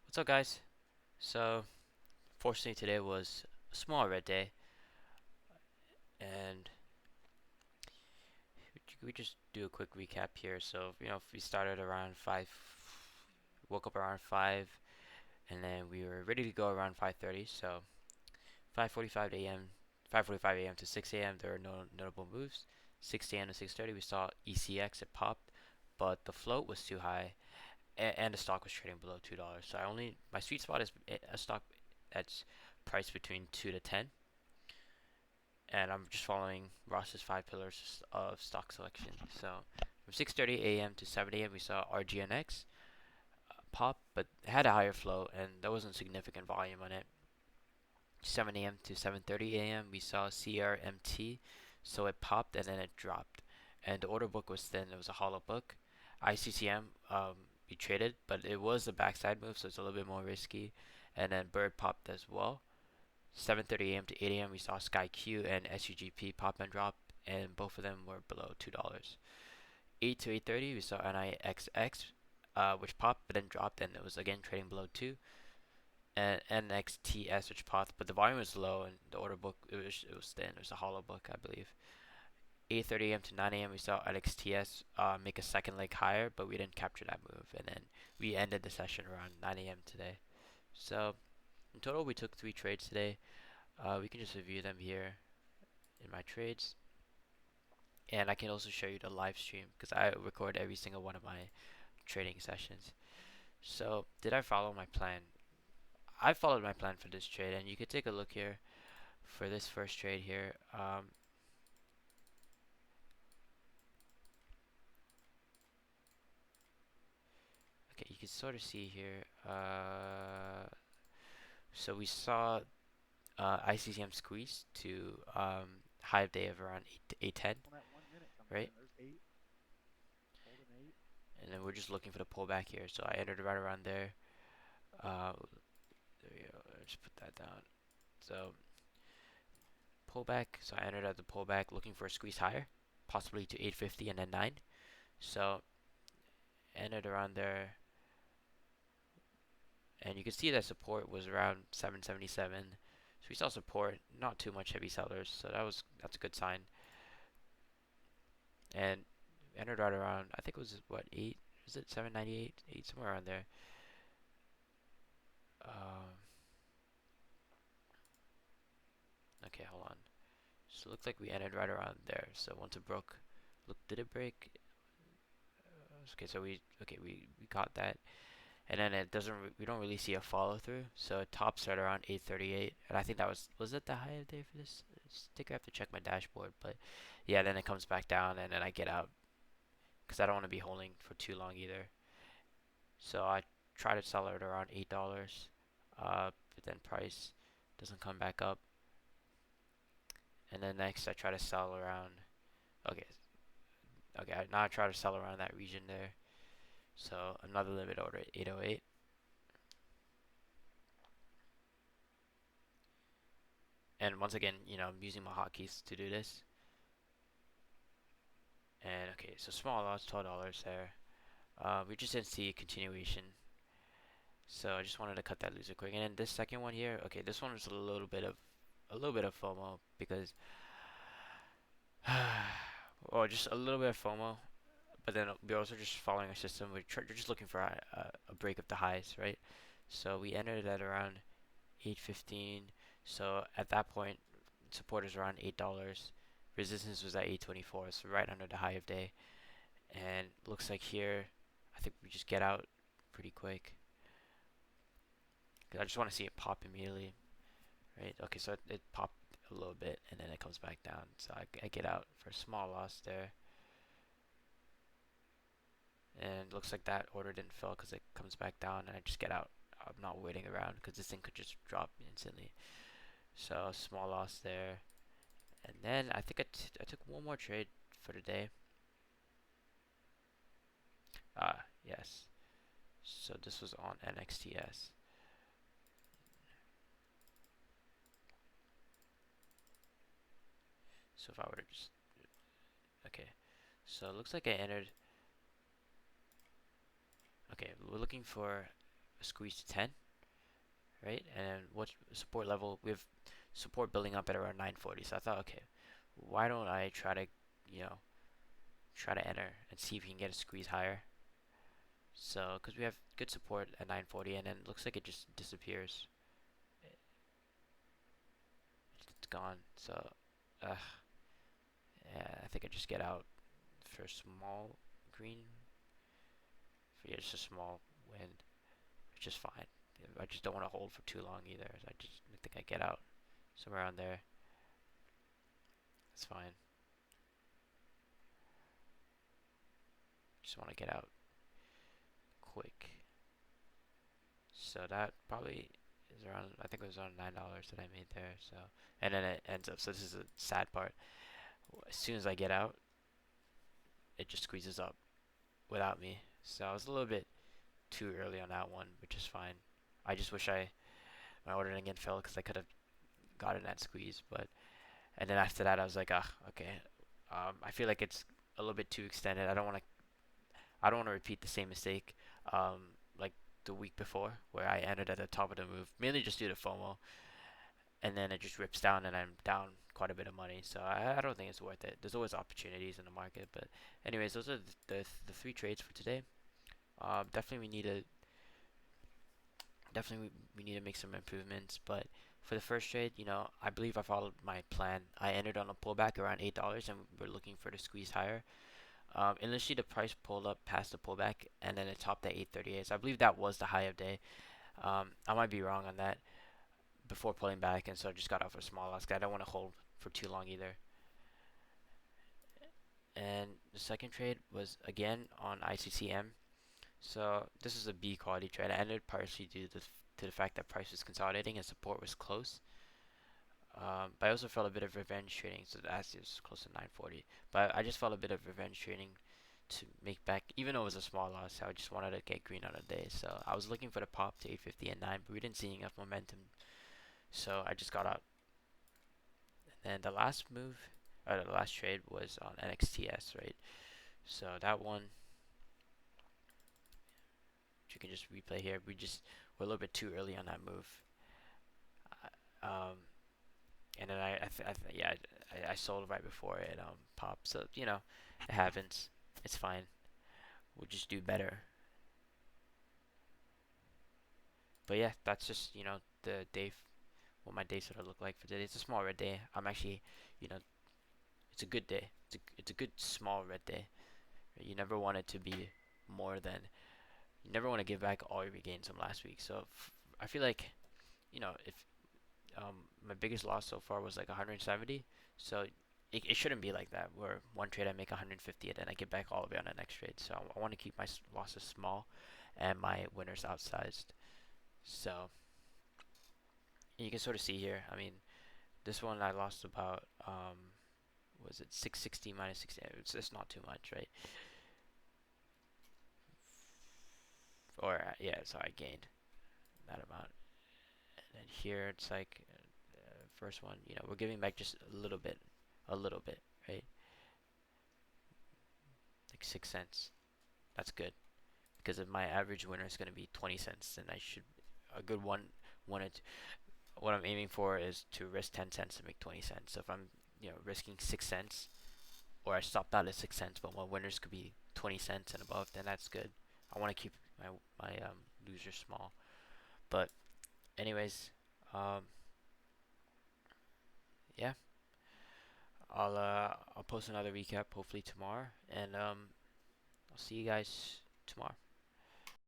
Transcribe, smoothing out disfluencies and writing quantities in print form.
What's up, guys? So, fortunately, today was a small red day, and we just do a quick recap here. So, if we started around 5, woke up around 5, and then we were ready to go around 5:30. So, 5:45 a.m., 5:45 a.m. to 6 a.m. there were no notable moves. 6 a.m. to 6:30 we saw ECX, it popped, but the float was too high, and the stock was trading below $2. So my sweet spot is a stock that's priced between 2 to 10, and I'm just following Ross's 5 pillars of stock selection. So from 6:30 a.m. to 7 a.m. we saw RGNX pop, but it had a higher flow and there wasn't significant volume on it. 7 a.m. to 7:30 a.m. we saw CRMT, so it popped and then it dropped, and the order book was thin. It was a hollow book. ICCM we traded, but it was a backside move, so it's a little bit more risky. And then Bird popped as well. 7:30 a.m. to 8 a.m. we saw SkyQ and SUGP pop and drop, and both of them were below $2. 8 to 8:30 we saw NIXX, which popped but then dropped, and it was again trading below 2. And NXTS, which popped, but the volume was low and the order book it was thin. It was a hollow book, I believe. 8:30 a.m. to 9 a.m. we saw NXTS make a second leg higher, but we didn't capture that move, and then we ended the session around 9 a.m. today. So in total, we took 3 trades today. We can just review them here in my trades, and I can also show you the live stream because I record every single one of my trading sessions. So, did I follow my plan? I followed my plan for this trade, and you could take a look here for this first trade here. Okay, you can sort of see here. So we saw ICCM squeeze to high of day of around 810, On that 1 minute coming right? in. There's eight, holding eight. And then we're just looking for the pullback here. So I entered right around there. Uh, there we go. Let's put that down. So pullback. So I entered at the pullback looking for a squeeze higher, possibly to 850 and then 9. So entered around there, and you can see that support was around 777. So we saw support, not too much heavy sellers. So that's a good sign. And entered right around, I think it was what, 8? Is it 798? 8, somewhere around there. Um, okay, hold on. So it looks like we ended right around there. So once it broke, look, did it break? Okay, so we got that, and then it doesn't. We don't really see a follow through. So it tops right around 838, and I think that was it the high of the day for this sticker? I have to check my dashboard, but yeah, then it comes back down, and then I get out because I don't want to be holding for too long either. So I try to sell it around $8, but then price doesn't come back up, and then next I try to sell around. Okay, okay, now I try to sell around that region there. So another limit order at 808. And once again, I'm using my hotkeys to do this. And okay, so small loss, $12 there. We just didn't see a continuation. So I just wanted to cut that loser quick. And then this second one here, okay, this one was a little bit of FOMO because or just a little bit of FOMO, but then we're also just following a system. We're just looking for a break of the highs, right? So we entered at around 815. So at that point, support is around $8. Resistance was at 824, so right under the high of day. And looks like here, I think we just get out pretty quick. 'Cause I just want to see it pop immediately, right? Okay, so it popped a little bit and then it comes back down. So I get out for a small loss there. And looks like that order didn't fill because it comes back down and I just get out. I'm not waiting around because this thing could just drop instantly. So small loss there. And then I think I took one more trade for the day. Yes. So this was on NXTS. So if I were to just, okay. So it looks like I entered, okay, we're looking for a squeeze to 10, right? And what support level? We have support building up at around 940. So I thought, okay, why don't I try to, you know, try to enter and see if we can get a squeeze higher. So, because we have good support at 940, and then it looks like it just disappears. It's gone. So, uh, yeah, I think I just get out for a small green. For, yeah, just a small win, which is fine. I just don't want to hold for too long either. So I think I get out somewhere around there. It's fine. Just want to get out quick. So that probably is around. I think it was around $9 that I made there. So, and then it ends up. So this is the sad part. As soon as I get out, it just squeezes up without me. So I was a little bit too early on that one, which is fine. I just wish my order didn't get filled because I could have gotten that squeeze. But and then after that, I was like, ah, okay. I feel like it's a little bit too extended. I don't want to repeat the same mistake, like the week before where I ended at the top of the move, mainly just due to FOMO, and then it just rips down and I'm down quite a bit of money. So I don't think it's worth it. There's always opportunities in the market, but anyways, those are the three trades for today. Definitely we need to make some improvements, but for the first trade, I believe I followed my plan. I entered on a pullback around $8, and we're looking for the squeeze higher. Initially, the price pulled up past the pullback, and then it topped at 838. So I believe that was the high of day. I might be wrong on that before pulling back, and so I just got off a small loss 'cause I don't want to hold for too long either. And the second trade was again on ICCM. So this is a B quality trade. I ended partially due to the fact that price was consolidating and support was close. But I also felt a bit of revenge trading, so that's just close to 940. But I just felt a bit of revenge trading to make back, even though it was a small loss. I just wanted to get green on a day, so I was looking for the pop to 850 and 9, but we didn't see enough momentum, so I just got out. And the last move, or the last trade was on NXTS, right? So that one, you can just replay here. We're a little bit too early on that move. Um, and then I sold right before it popped. So it happens. It's fine. We'll just do better. But yeah, that's just the day, what my day sort of look like for today. It's a small red day. I'm actually, you know, it's a good day. It's a good small red day. You never want it to be more than. You never want to give back all your gains from last week. So I feel like if my biggest loss so far was like 170. So it shouldn't be like that. Where one trade I make 150 and then I get back all of it on the next trade. So I want to keep my losses small and my winners outsized. So you can sort of see here. I mean, this one I lost about was it 660 minus 60? It's not too much, right? Or yeah, so I gained that amount. And then here it's like first one, we're giving back just a little bit, right? Like 6 cents. That's good because if my average winner is going to be 20 cents, then I should a good wanted what I'm aiming for is to risk 10 cents to make 20 cents. So if I'm risking 6 cents, or I stopped out at 6 cents, but my winners could be 20 cents and above, then that's good. I want to keep my losers small. But anyways, um, yeah, I'll post another recap hopefully tomorrow, and I'll see you guys tomorrow.